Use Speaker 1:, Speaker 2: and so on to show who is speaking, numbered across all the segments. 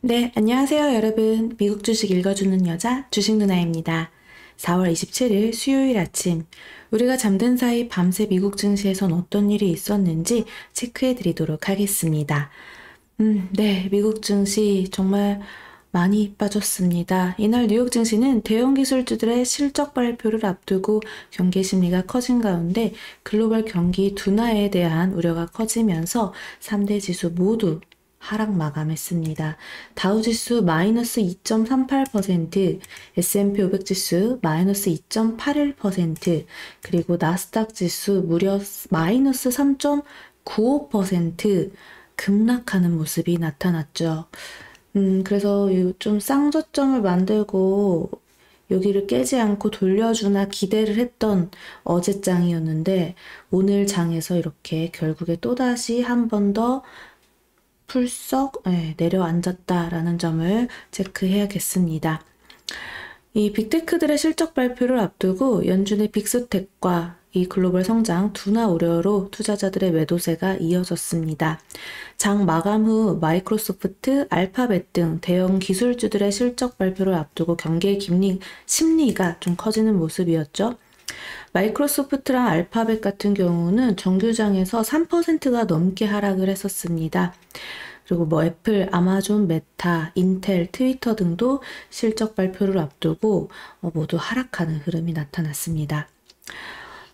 Speaker 1: 네, 안녕하세요, 여러분. 미국 주식 읽어주는 여자 주식 누나입니다. 4월 27일 수요일 아침, 우리가 잠든 사이 밤새 미국 증시에선 어떤 일이 있었는지 체크해 드리도록 하겠습니다. 네, 미국 증시 정말 많이 빠졌습니다. 이날 뉴욕 증시는 대형 기술주들의 실적 발표를 앞두고 경기 심리가 커진 가운데 글로벌 경기 둔화에 대한 우려가 커지면서 3대 지수 모두 하락 마감했습니다. 다우지수 마이너스 2.38%, S&P 500 지수 마이너스 2.81%, 그리고 나스닥 지수 무려 마이너스 3.95% 급락하는 모습이 나타났죠. 그래서 좀 쌍저점을 만들고 여기를 깨지 않고 돌려주나 기대를 했던 어제장이었는데 오늘 장에서 이렇게 결국에 또다시 한 번 더 풀썩 내려앉았다라는 점을 체크해야겠습니다. 이 빅테크들의 실적 발표를 앞두고 연준의 빅스텍과 이 글로벌 성장 둔화 우려로 투자자들의 매도세가 이어졌습니다. 장 마감 후 마이크로소프트, 알파벳 등 대형 기술주들의 실적 발표를 앞두고 경기의 심리가 좀 커지는 모습이었죠. 마이크로소프트랑 알파벳 같은 경우는 정규장에서 3%가 넘게 하락을 했었습니다. 그리고 애플, 아마존, 메타, 인텔, 트위터 등도 실적 발표를 앞두고 모두 하락하는 흐름이 나타났습니다.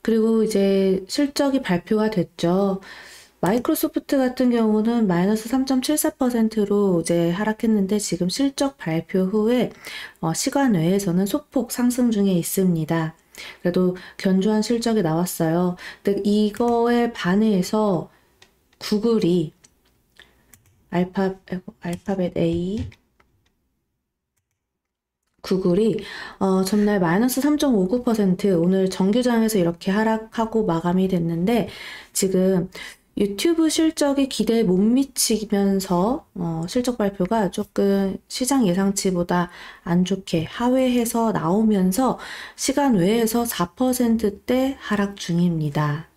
Speaker 1: 그리고 이제 실적이 발표가 됐죠. 마이크로소프트 같은 경우는 마이너스 3.74%로 이제 하락했는데 지금 실적 발표 후에 시간 외에서는 소폭 상승 중에 있습니다. 그래도 견조한 실적이 나왔어요. 근데 이거에 반해서 구글이 알파벳 A 구글이 전날 마이너스 3.59% 오늘 정규장에서 이렇게 하락하고 마감이 됐는데 지금 유튜브 실적이 기대에 못 미치면서 실적 발표가 조금 시장 예상치보다 안 좋게 하회해서 나오면서 시간 외에서 4%대 하락 중입니다.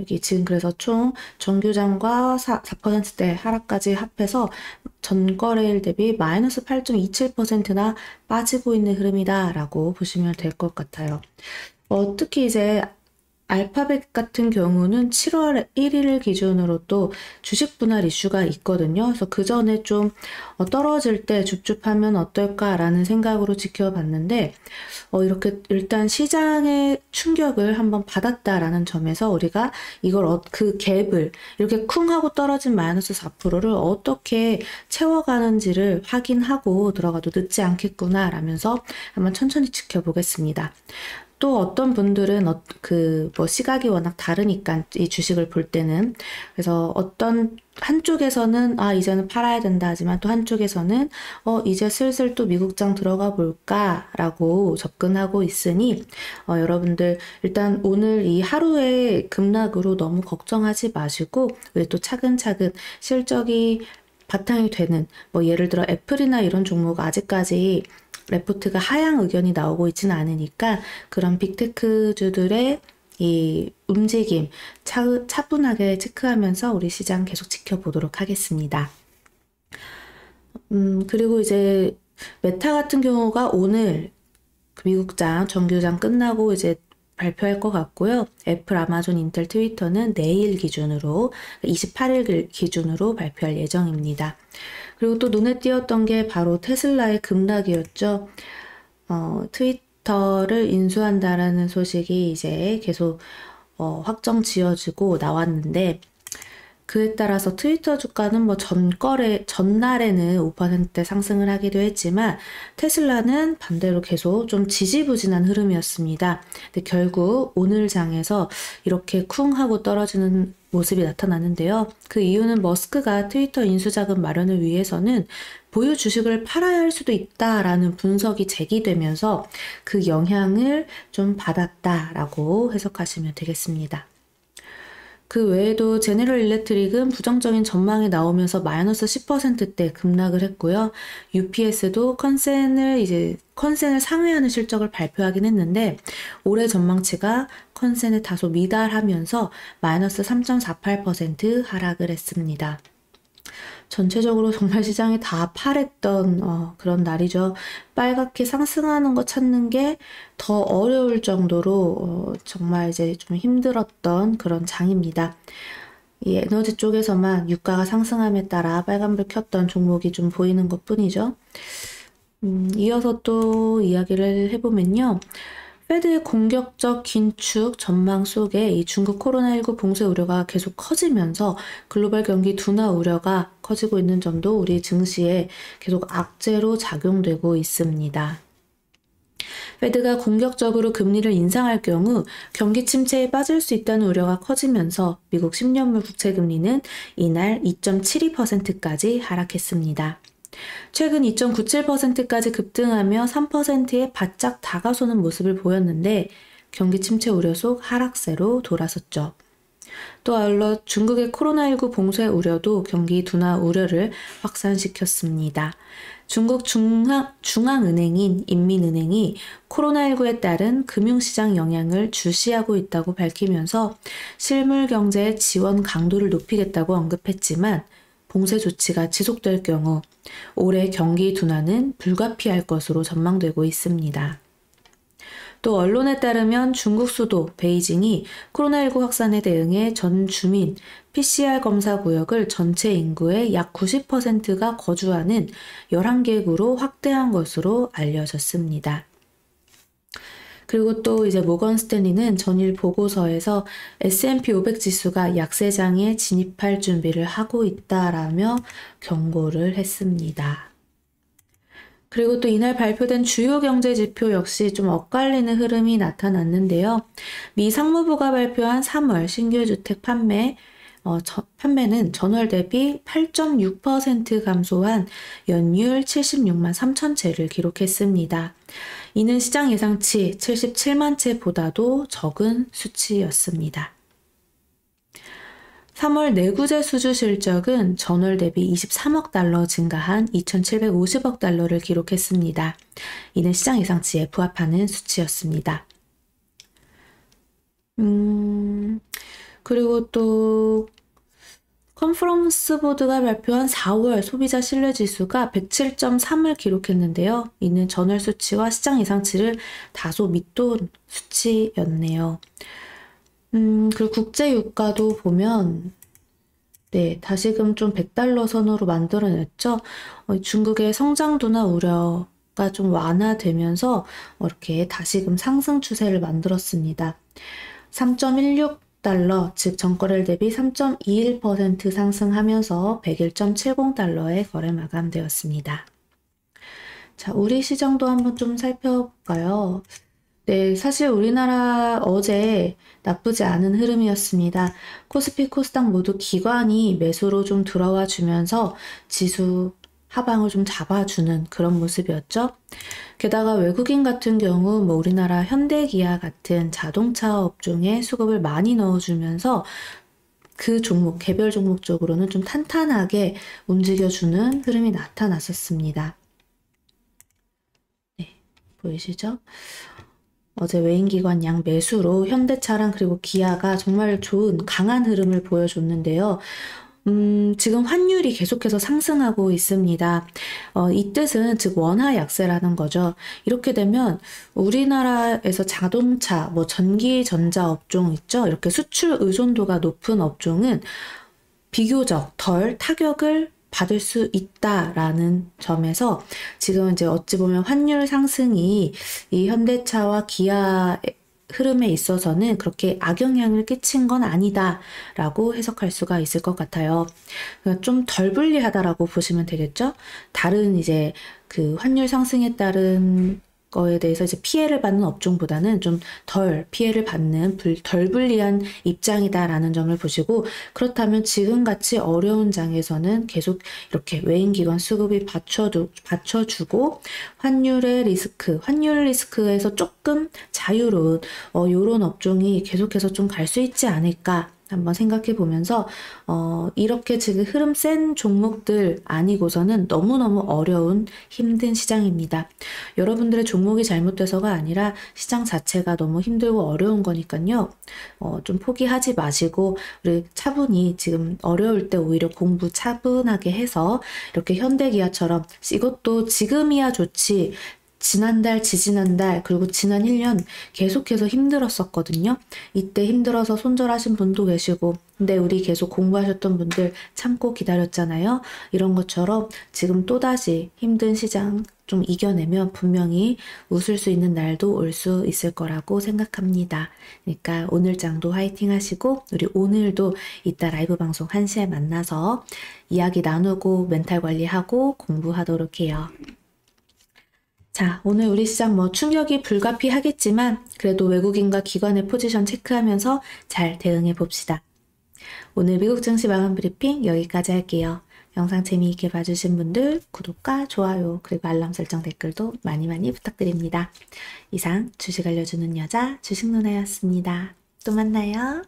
Speaker 1: 여기 지금 그래서 총 정규장과 4%대 하락까지 합해서 전거래일 대비 마이너스 8.27%나 빠지고 있는 흐름이다 라고 보시면 될 것 같아요. 특히 이제 알파벳 같은 경우는 7월 1일 기준으로 또 주식 분할 이슈가 있거든요. 그래서 그 전에 좀 떨어질 때 줍줍하면 어떨까라는 생각으로 지켜봤는데 이렇게 일단 시장의 충격을 한번 받았다라는 점에서 우리가 이걸 그 갭을 이렇게 쿵 하고 떨어진 마이너스 4%를 어떻게 채워가는지를 확인하고 들어가도 늦지 않겠구나 라면서 한번 천천히 지켜보겠습니다. 또 어떤 분들은 시각이 워낙 다르니까 이 주식을 볼 때는 그래서 어떤 한쪽에서는 이제는 팔아야 된다 하지만 또 한쪽에서는 이제 슬슬 또 미국장 들어가 볼까라고 접근하고 있으니 여러분들 일단 오늘 이 하루의 급락으로 너무 걱정하지 마시고 우리 또 차근차근 실적이 바탕이 되는 예를 들어 애플이나 이런 종목 아직까지 레포트가 하향 의견이 나오고 있지는 않으니까 그런 빅테크주들의 이 움직임 차분하게 체크하면서 우리 시장 계속 지켜보도록 하겠습니다. 그리고 이제 메타 같은 경우가 오늘 미국장 정규장 끝나고 이제 발표할 것 같고요. 애플, 아마존, 인텔, 트위터는 내일 기준으로 28일 기준으로 발표할 예정입니다. 그리고 또 눈에 띄었던 게 바로 테슬라의 급락이었죠. 트위터를 인수한다라는 소식이 이제 계속 확정 지어지고 나왔는데 그에 따라서 트위터 주가는 전날에는 5%대 상승을 하기도 했지만 테슬라는 반대로 계속 좀 지지부진한 흐름이었습니다. 근데 결국 오늘 장에서 이렇게 쿵 하고 떨어지는 모습이 나타나는데요. 그 이유는 머스크가 트위터 인수 자금 마련을 위해서는 보유 주식을 팔아야 할 수도 있다라는 분석이 제기되면서 그 영향을 좀 받았다라고 해석하시면 되겠습니다. 그 외에도 제네럴 일렉트릭은 부정적인 전망이 나오면서 마이너스 10%대 급락을 했고요. UPS도 컨센을 상회하는 실적을 발표하긴 했는데 올해 전망치가 컨센에 다소 미달하면서 마이너스 3.48% 하락을 했습니다. 전체적으로 정말 시장이 다 파랬던 그런 날이죠. 빨갛게 상승하는 거 찾는 게 더 어려울 정도로 정말 이제 좀 힘들었던 그런 장입니다. 이 에너지 쪽에서만 유가가 상승함에 따라 빨간불 켰던 종목이 좀 보이는 것뿐이죠. 이어서 또 이야기를 해보면요. 페드의 공격적 긴축 전망 속에 이 중국 코로나19 봉쇄 우려가 계속 커지면서 글로벌 경기 둔화 우려가 커지고 있는 점도 우리 증시에 계속 악재로 작용되고 있습니다. 페드가 공격적으로 금리를 인상할 경우 경기 침체에 빠질 수 있다는 우려가 커지면서 미국 10년물 국채 금리는 이날 2.72%까지 하락했습니다. 최근 2.97%까지 급등하며 3%에 바짝 다가서는 모습을 보였는데 경기 침체 우려 속 하락세로 돌아섰죠. 또 아울러 중국의 코로나19 봉쇄 우려도 경기 둔화 우려를 확산시켰습니다. 중국 중앙은행인 인민은행이 코로나19에 따른 금융시장 영향을 주시하고 있다고 밝히면서 실물 경제의 지원 강도를 높이겠다고 언급했지만 봉쇄 조치가 지속될 경우 올해 경기 둔화는 불가피할 것으로 전망되고 있습니다. 또 언론에 따르면 중국 수도 베이징이 코로나19 확산에 대응해 전 주민 PCR 검사 구역을 전체 인구의 약 90%가 거주하는 11개구로 확대한 것으로 알려졌습니다. 그리고 또 이제 모건 스탠리는 전일 보고서에서 S&P 500 지수가 약세장에 진입할 준비를 하고 있다라며 경고를 했습니다. 그리고 또 이날 발표된 주요 경제 지표 역시 좀 엇갈리는 흐름이 나타났는데요. 미 상무부가 발표한 3월 신규 주택 판매는 전월 대비 8.6% 감소한 연율 76만 3천 채를 기록했습니다. 이는 시장 예상치 77만 채보다도 적은 수치였습니다. 3월 내구재 수주 실적은 전월 대비 23억 달러 증가한 2,750억 달러를 기록했습니다. 이는 시장 예상치에 부합하는 수치였습니다. 그리고 또 컨퍼런스 보드가 발표한 4월 소비자 신뢰 지수가 107.3을 기록했는데요. 이는 전월 수치와 시장 예상치를 다소 밑돈 수치였네요. 그리고 국제 유가도 보면 네, 다시금 좀 100달러 선으로 만들어냈죠. 중국의 성장 둔화 우려가 좀 완화되면서 이렇게 다시금 상승 추세를 만들었습니다. 3.16달러, 즉 전거래일 대비 3.21% 상승하면서 101.70달러에 거래 마감되었습니다. 자, 우리 시장도 한번 좀 살펴볼까요? 네, 사실 우리나라 어제 나쁘지 않은 흐름이었습니다. 코스피, 코스닥 모두 기관이 매수로 좀 들어와 주면서 지수 하방을 좀 잡아주는 그런 모습이었죠. 게다가 외국인 같은 경우 뭐 우리나라 현대기아 같은 자동차 업종에 수급을 많이 넣어주면서 그 종목, 개별 종목 쪽으로는 좀 탄탄하게 움직여주는 흐름이 나타났었습니다. 네, 보이시죠? 어제 외인기관 양 매수로 현대차랑 그리고 기아가 정말 좋은 강한 흐름을 보여줬는데요. 지금 환율이 계속해서 상승하고 있습니다. 이 뜻은 즉 원화 약세라는 거죠. 이렇게 되면 우리나라에서 자동차, 뭐 전기 전자 업종 있죠. 이렇게 수출 의존도가 높은 업종은 비교적 덜 타격을 받을 수 있다라는 점에서 지금 이제 어찌 보면 환율 상승이 이 현대차와 기아 흐름에 있어서는 그렇게 악영향을 끼친 건 아니다라고 해석할 수가 있을 것 같아요. 좀 덜 불리하다라고 보시면 되겠죠? 다른 이제 그 환율 상승에 따른 거에 대해서 이제 피해를 받는 업종보다는 좀 덜 피해를 받는 덜 불리한 입장이다라는 점을 보시고, 그렇다면 지금같이 어려운 장에서는 계속 이렇게 외인기관 수급이 받쳐주고 환율 리스크에서 조금 자유로운 요런 업종이 계속해서 좀 갈 수 있지 않을까 한번 생각해 보면서 이렇게 지금 흐름 센 종목들 아니고서는 너무너무 어려운 힘든 시장입니다. 여러분들의 종목이 잘못돼서가 아니라 시장 자체가 너무 힘들고 어려운 거니까요. 좀 포기하지 마시고 우리 차분히 지금 어려울 때 오히려 공부 차분하게 해서 이렇게 현대기아처럼 이것도 지금이야 좋지 지난달, 지지난달, 그리고 지난 1년 계속해서 힘들었었거든요. 이때 힘들어서 손절하신 분도 계시고, 근데 우리 계속 공부하셨던 분들 참고 기다렸잖아요. 이런 것처럼 지금 또다시 힘든 시장 좀 이겨내면 분명히 웃을 수 있는 날도 올 수 있을 거라고 생각합니다. 그러니까 오늘 장도 화이팅 하시고, 우리 오늘도 이따 라이브 방송 1시에 만나서 이야기 나누고 멘탈 관리하고 공부하도록 해요. 자, 오늘 우리 시장 충격이 불가피하겠지만 그래도 외국인과 기관의 포지션 체크하면서 잘 대응해 봅시다. 오늘 미국 증시 마감 브리핑 여기까지 할게요. 영상 재미있게 봐주신 분들 구독과 좋아요 그리고 알람 설정 댓글도 많이 많이 부탁드립니다. 이상 주식 알려주는 여자 주식누나였습니다. 또 만나요.